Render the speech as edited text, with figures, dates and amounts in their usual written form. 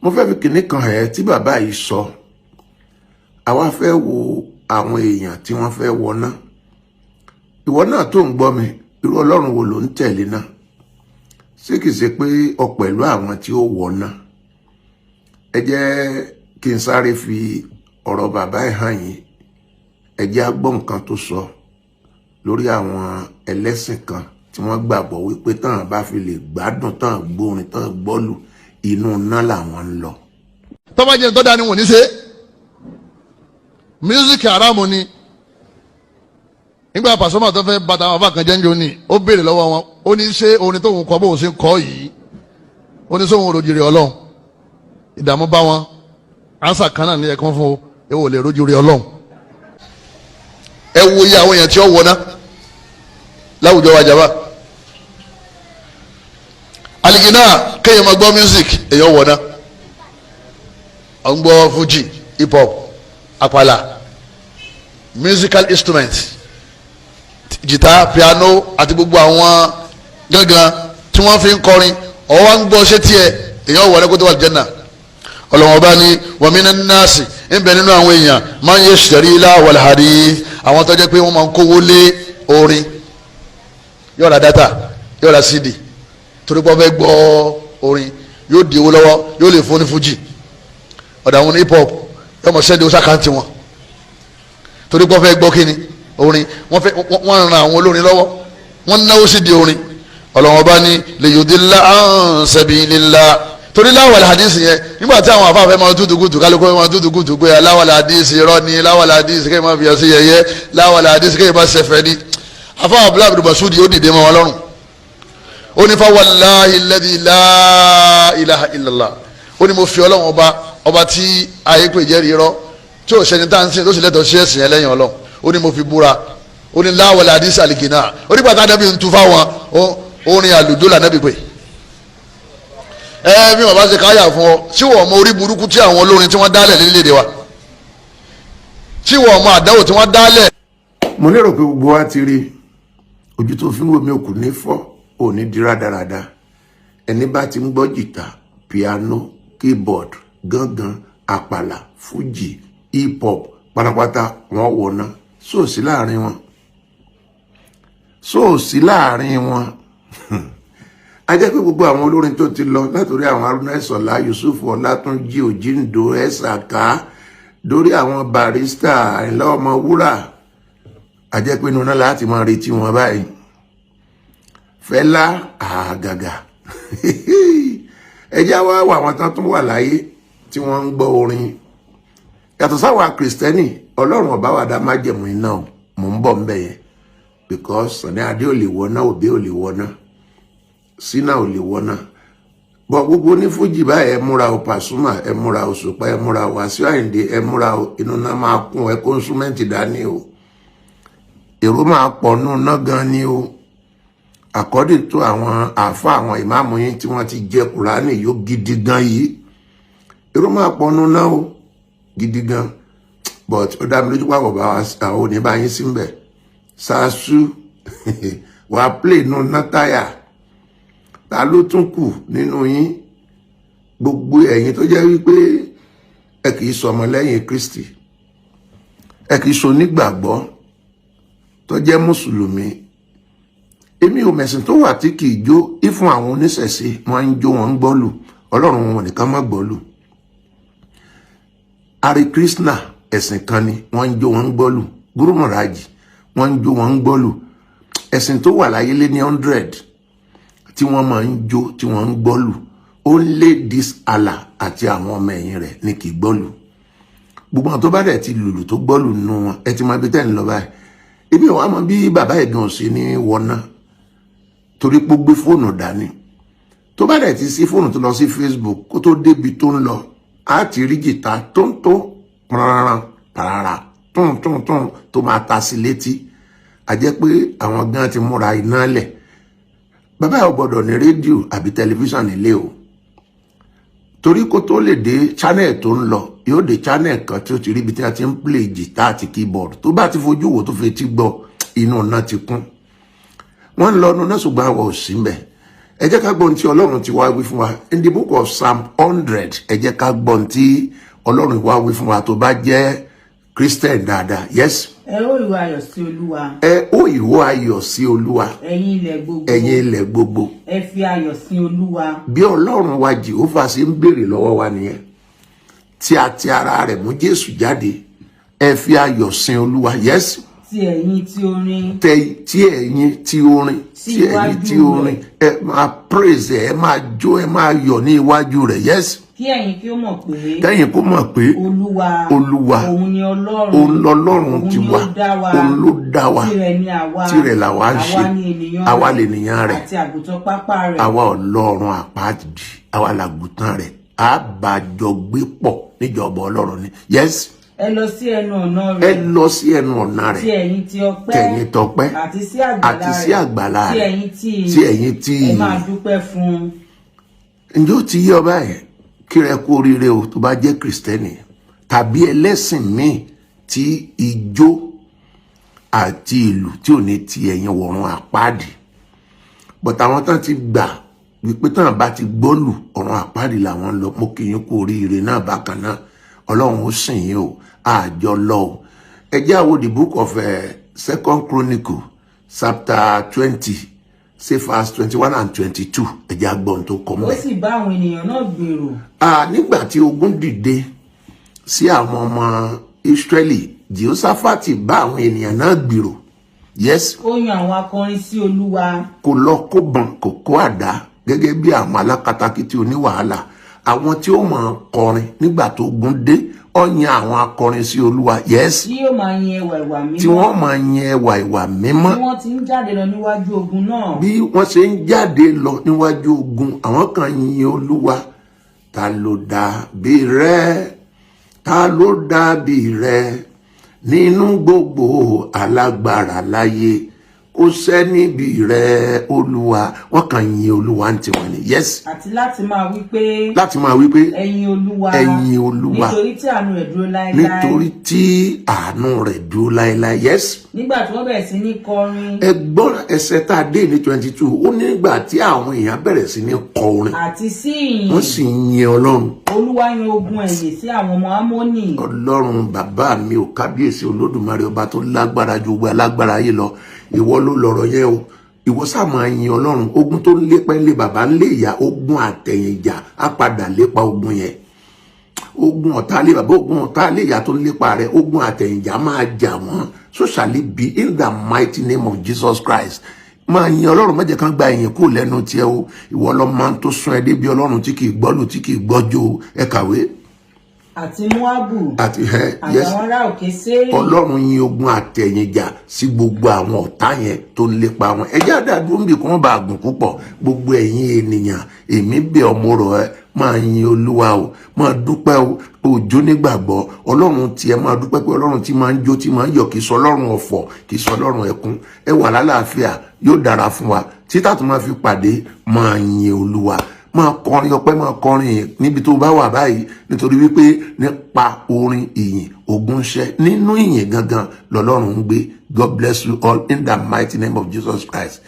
mo fẹ́ fi kinní kan ẹ̀ tí bàbá yìí sọ àwa fẹ́ wo àwọn èèyàn tí wọ́n fẹ́ wọná ìwọ náà tó ń gbọ́ mi irú ọlọ́run wo ló ń tẹ̀lé náà ṣé kìí ṣe pé ọ pẹ̀lú àwọn tí ó wọná ẹ jẹ́ kí n sáré fi ọ̀rọ̀ bàbá ẹ̀ hàn yín ẹ jẹ́ á gbọ́ nǹkan tó sọ lórí àwọn ẹlẹ́sìn kan tí wọ́n gbàgbọ́ wípé tán bá fi lè gbádùn tán gbórin tán gbọ́lù inú iná làwọn ń lọ. tó bá jẹ́ tó dání wọ́n ní ṣe music haramu ni nígbà Pasuma tó fẹ́ bàtà àwọn afáàkàn jẹ́njọ́ ni ó béèrè lọ́wọ́ wọn ó ní ṣé orin tóun kọ bóun ṣe ń kọ yìí ó ní sóhun rojìrì ọlọ́run ìdààmú bá wọn ansa kan náà ní ẹ̀kan fún o èwo lè rojìrì ọlọ́run. ẹ wo iye àwọn èèyàn tí ó wọná láwùjọ wa jàmbá aligina kéèyàn máa gbọ́ music èèyàn wọná à ń gbọ́ fuji hip hop àpàlà musical instrument jìtá piano àti gbogbo àwọn gángan tí wọ́n fi ń kọrin ọwọ́ ń gbọ́ ṣé tiẹ̀ èèyàn wọlé kó tó wà lìjẹ́nà ọlọ́wọ́n bá ní wa minan nasi ń bẹ nínú àwọn èèyàn man yashtari lahwal hadith àwọn tó jẹ́ pé wọ́n máa ń kówó lé orin yóò ra data yóò ra cd torí pé wọ́n fẹ́ gbọ́ orin yóò di owó lọ́wọ́ yóò lè fún ní fuji ọ̀dà àwọn hip hop yóò mọ̀ sẹ́ndì oṣù àkáǹtì wọn torí pé wọ́n fẹ́ gbọ́ kíni orin wọ́n ran àwọn olórin lọ́wọ́ wọ́n náwó sí di orin ọlọ́wọ́n bá ní liyudilla an sabilillah torí láwàlá hadisi yẹn nígbà tí àwọn afáfẹ́ máa tútù kùtù kálukú máa tútù kùtù pé láwàlá hadisi irọ́ ni láwàlá hadisi kéèyàn máa fi ọsẹ yẹyẹ láwàlá hadisi kéèyàn máa ṣẹfẹ ni afáwọn abúlé abdul basudi ó dìde mọ́ wọn lọ́rùn ó ní fa wallahi alladhi la ilaha illallah ó ní mo fi ọlọ́wọ́n ọba tí ayé pè jẹ́rìí irọ́ tí ò ṣẹni tá à ń sìn tó sì lẹ́tọ̀ọ́ sí ẹ̀sìn yẹn lẹ́yìn ọlọ́run ó ní mo fi búra ó ní láwàlá hadisi aligina ó ní pàtàkì ànábì ń tu fáwọn orin àlùjọ lànàbì pé bí wọn bá ṣe káyà fún ọ tí wọn mọ orí burúkú tí àwọn olórin tí wọn dálẹ̀ nílẹ̀ wa tí wọn mọ àdáwò tí wọn dálẹ̀. mo lérò pé gbogbo wa ti rí ojú tó fi ń wo mi òkú ní fọ́ òní di rádaràda ẹni bá ti ń gbọ́ jìtá piano keyboard gángan àpàlà fújì hip hop pátápátá wọn wọná sóòsì láàrin wọn sóòsì láàrin wọn a jẹ́ pé gbogbo àwọn olórin tó ti lọ látòrí àwọn Haruna Ìṣọ̀lá Yusuf Ọlátúnjí Òjíǹdó Ẹ̀sàká dórí àwọn Barrister Àyìnlá Ọmọwúrà a jẹ́ pé inú náà láti máa retí wọn báyìí Fẹlá àgàgà ẹjẹ́ wá wà wọn tán tún wà láyé tí wọ́n ń gbọ́ orin yàtọ̀ sáwọn Kristẹni Ọlọ́run ọba wà dá májẹ̀mú iná mò ń bọ̀ ń bẹ̀ yẹn because Sunny Adé ò lè wọná Òbí ò lè wọná Sínà ò lè wọná bọ gbogbo ní fújì báyìí ẹ múra o Pasuma ẹ múra o Òṣùpá ẹ múra o Wàsíù Àyìndé ẹ múra o inú náà máa kún ẹ kọ́nsúmẹ́ǹtì dání o èrò máa pọ̀ nù náà gan ni o according to àwọn àfa àwọn ìmáàmù yín tí wọ́n ti jẹ Kùránì yóò gidi gan yìí èrò máa pọ̀ nù náà o gidi gan but ó dá mi lójú pàwọ̀ bá wa àwọn oníbàyín sí ń bẹ̀ ṣáṣú wàá play nù náà táyà ta ló tún kù nínú yín gbogbo ẹ̀yin tó jẹ́ wípé ẹ kìí sọmọ lẹ́yìn Kristi ẹ kìí so nígbàgbọ́ tó jẹ́ mùsùlùmí èmi ò mẹ̀sìn tó wà tí kìí jó ìfún àwọn oníṣẹ̀ṣe wọ́n ń jó wọ́n ń gbọ́lù Ọlọ́run wọn nìkan má gbọ́lù Hare Krishna ẹ̀sìn kan ni wọ́n ń jó wọ́n ń gbọ́lù Guru Maharaj wọ́n ń jó wọ́n ń gbọ́lù ẹ̀sìn tó wà láyé lé ní 100 tí wọ́n máa ń jó tí wọ́n ń gbọ́lù ó lé dis Allah àti àwọn ọmọ ẹ̀yìn rẹ̀ ní kì í gbọ́lù gbogbo àwọn tó bá dẹ̀ ti lùlù tó gbọ́lù nínú wọn ẹ ti mọ ibi tẹ́ ń lọ báyìí ibi wọn á mọ bí bàbá ẹ̀gàn sí ní wọná torí pé ó gbé fóònù dání tó bá dẹ̀ ti sí fóònù tó lọ sí Facebook kó tó débi tó ń lọ á ti rí jìtá tó ń tó rárá pàràrà tún tó máa ta sí létí a jẹ́ pé àwọn gan ti múra iná lẹ̀ bàbá ò gbọ́dọ̀ ní rédíò àbí tẹlifíṣàn nílé o torí kó tó lè dé channel tó ń lọ yóò dé channel kan tí ó ti rí ibi tí a ti ń play jìtá àti keyboard tó bá ti fojú wò tó fetí gbọ́ inú náà ti kún wọ́n ń lọ inú náà ṣùgbọ́n àwọ̀ ò sí mbẹ̀ ẹ jẹ́ ká gbọ́n tí Ọlọ́run ti wá wí fún wa in the book of Psalm 100. Ẹ jẹ́ ká gbọ́n tí Ọlọ́run wá wí fún wa tó bá jẹ́ Christian dáadáa. Yes. Ẹ ó ìwọ ayọ̀ sí Olúwa. Ẹ ó ìwọ ayọ̀ sí Olúwa. Ẹ̀yin ilẹ̀ gbogbo. Ẹ̀yin ilẹ̀ gbogbo. Ẹ fi ayọ̀ sí Olúwa. Bí Ọlọ́run wa Jèhófà ṣe ń béèrè lọ́wọ́ wa nìyẹn. Tí a ti ara rẹ̀ mú Jésù jáde, ẹ fi ayọ̀ sin Olúwa. Yes. Tí ẹ̀yin tí orin. Tí ẹ̀yin tí orin. Tí ẹ̀yin tí orin. Ẹ máa praise ẹ máa jó ẹ máa yọ̀ ní iwájú rẹ̀. Yes. Kí ẹ̀yin kí ó mọ̀ pé. Kẹ́yìn kó mọ̀ pé. Olúwa. Òun ni Ọlọ́run. Òun lọ́lọ́run ti wá. Òun ló dá wa. Tirẹ̀ ni àwa. Tirẹ̀ làwa ń ṣe. Àwa ni ènìyàn rẹ̀. Àwa lè nìyàn rẹ̀. Àti àgùntàn pápá rẹ̀. Àwa Ọlọ́run àpáàdì. Àwa làgùntàn rẹ̀. Àbájọ gbé pọ̀ níjọba Ọlọ́run ni. Yes. Ẹ lọ sí ẹnu ọ̀nà rẹ̀. Ẹ lọ sí ẹnu ọ̀nà rẹ̀. Tí ẹ̀yin tí ọpẹ́. Tẹ̀yin tọpẹ́. Àti sí àgbàlá rẹ̀. Tí ẹ̀yin tí. Ẹ máa dúpẹ́ fún. Ǹjẹ́ ó ti yé ọ báyìí? Kí rẹ kú oríire o tó bá jẹ́ Kristẹni tàbí ẹlẹ́sìn míì tí ijó àti ìlú tí ò ní ti ẹ̀yin wọ̀run àpáàdì. But àwọn tán ti gbà wípé tán bá ti gbọ́lù ọ̀run àpáàdì làwọn lọ. Mo kí yín kú oríire náà bákan náà. Ọlọ́run ó sìn yín o. Àjọ lọ o. Ẹ jẹ́ àwo the book of Second Chronicle chapter 20. Say verse 21 and 22. Ẹ jẹ́ agbọ́n tó kọ mọ́. Ó sì bá àwọn ènìyàn náà gbèrò. Nígbà tí ogun dìde sí àwọn ọmọ Ísírẹ́lì, Jèhóṣáfátì bá àwọn ènìyàn náà gbèrò. Yes. Ó yan àwọn akọrin sí Olúwa. Kò lọ kó bọn kò kó àdá gẹ́gẹ́ bí àwọn alákatakítí oníwàhálà. Àwọn tí ó mọ̀ kọrin nígbà tó ogun dé, ó yan àwọn akọrin sí Olúwa. Yes. Tí yóò máa yin ẹwà ìwà mímọ́. Tí wọ́n máa yin ẹwà ìwà mímọ́. Bí wọ́n ti ń jáde lọ níwájú ogun náà. Bí wọ́n ṣe ń jáde lọ níwájú ogun, àwọn kan yin Olúwa. Ta ló dàbí rẹ? Ta ló dàbí rẹ? Nínú gbogbo alágbára láyé, kò sẹ́ni bí rẹ Olúwa. Wọ́n kan yin Olúwa ní tiwọn ni. Yes. Àti láti máa wí pé. Láti máa wí pé. Ẹ̀yin Olúwa. Ẹ̀yin Olúwa. Nítorí tí àánú rẹ̀ dúró láéláé. Nítorí tí àánú rẹ̀ dúró láéláé. Yes. Nígbà tí wọ́n bẹ̀rẹ̀ sí ní kọrin. Ẹ gbọ́ ẹsẹ̀ tá a dé ní 22. Ó ní nígbà tí àwọn èèyàn bẹ̀rẹ̀ sí ní kọ orin. Àti sí ìyìn. Wọ́n sì yin Ọlọ́run. Olúwa yan ogun ẹ̀yẹ sí àwọn ọmọ Ámónì. Ọlọ́run bàbá mi ò kábíyèsí Olódùmarè ọba tó lágbára ju gbogbo alágbára ayé lọ. Ìwọ ló lọ̀rọ̀ yẹn o. Ìwọ sáà máa yin Ọlọ́run. Ogun tó ń lépa ń lé bàbá ń lé ìyá, ogun àtẹ̀yìnjà á padà lépa ogun yẹn. Ogun ọ̀tá lé bàbá, ogun ọ̀tá lé ìyá tó ń lépa rẹ̀, ogun àtẹ̀yìnjà máa jà wọ́n. So shall it be in the mighty name of Jesus Christ. Máa yin Ọlọ́run, má jẹ́ kán gba ìyìn kúrò lẹ́nu tiẹ̀ o. Ìwọ ló máa ń tó sún ẹ débi Ọlọ́run tí kì í gbọ́lù tí kì í gbọ́jọ́. Ẹ kàwé. Àti Móábù. Àti yes. Àwọn ará òkè Séírì. Ọlọ́run yin ogun àtẹ̀yìnjà sí gbogbo àwọn ọ̀tá yẹn tó ń lépa wọn. Ẹ jẹ́ àdàdúró níbi kan bá gùn púpọ̀. Gbogbo ẹ̀yin ènìyàn, èmi bẹ̀ ọmọ rọ̀ ẹ́ máa yin Olúwa o, máa dúpẹ́ o, òjò nígbàgbọ́. Ọlọ́run tiẹ̀ máa dúpẹ́ pé Ọlọ́run tí máa ń jó tí máa ń yọ̀, kì í sọ Ọlọ́run ọ̀fọ̀, kì í sọ Ọlọ́run ẹkún. Ẹ wà lálàáfíà, yóò dára fún wa. Títà tó máa fi pàdé, máa yin Olúwa. Máa kọrin ọpẹ́, máa kọrin níbi tó bá wà báyìí, nítorí wípé nípa orin ìyìn ogun ṣẹ. Nínú ìyìn gangan lọ́lọ́run ń gbé. God bless you all in the mighty name of Jesus Christ.